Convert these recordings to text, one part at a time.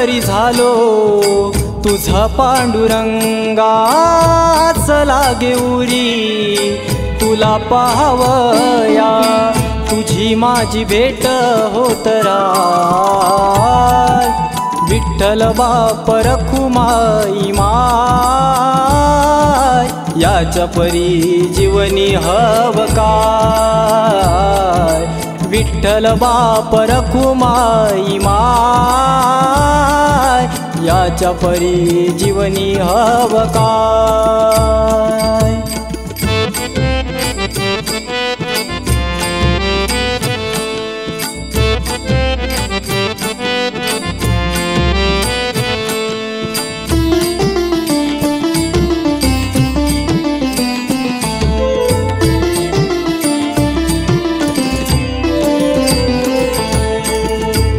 परी झालो तुझा पांडुरंगाच लागे उरी तुला पाहावया तुझी माझी भेट होत राय विठ्ठल बाप रखुमाई माय याच्या परी जीवनी हव काय विठ्ठल बाप रखुमाई माय याच्या परी जीवनी हव काय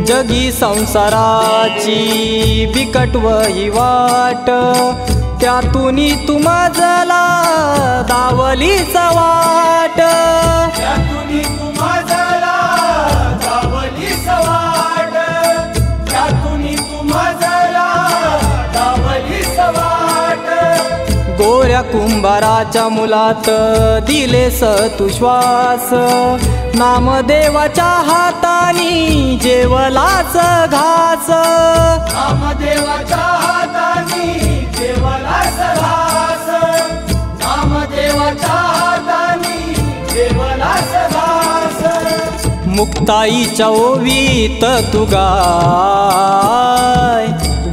जगी संसाराची बिकट वही वाट त्यातूनी तू माझला दावलीच वाट त्यातूनी तू माझला दावलीच वाट त्यातूनी तू माझला दावलीच वाट गोऱ्या कुंभाराच्या मुलात दिलेस तू श्वास नामदेवाच्या हातानी जेवलाच घास नामदेवाच्या हातानी जेवलाच घास नामदेवाच्या हातानी जेवलाच घास मुक्ताईच्या ओवीत तू गाय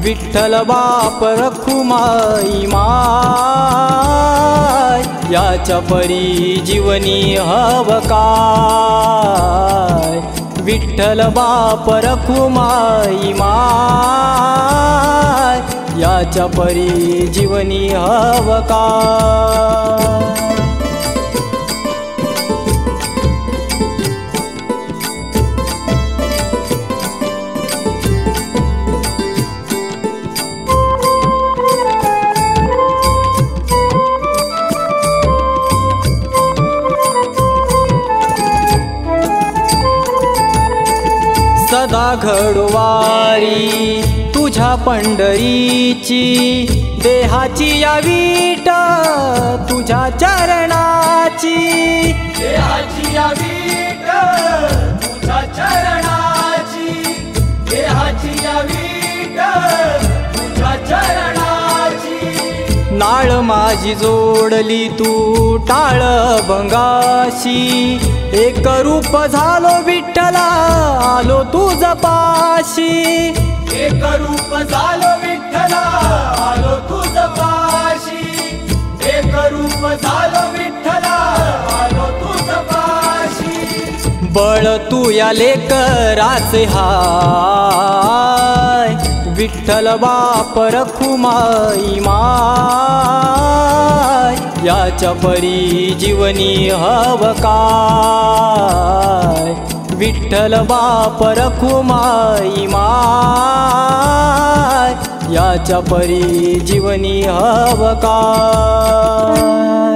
विठ्ठल बाप रखुमाई माय याच्या परी जीवनी हव काय विठ्ठल बाप रखुमाई माय याच्या परी जीवनी हव काय सदा घडवारी तुझ्या पंढरीची देहाची या वीट तुझ्या चरणाची देहाची या वीट तुझ्या चरणाची देहाची या वीट तुझ्या चरणाची नाळ माझी जोडली तू टाळ भंगाशी एक रूप झालो विठ्ठला आलो तुझ पाशी एक रूप झालो विठ्ठला आलो तुझ पाशी एक रूप झालो विठ्ठला आलो तुझ पाशी बळ तू या लेकराचे हाय विठ्ठल बाप रखुमाई माय याच्या परी जीवनी हव काय विठ्ठल बाप रखुमाई माय याच्या परी जीवनी हव काय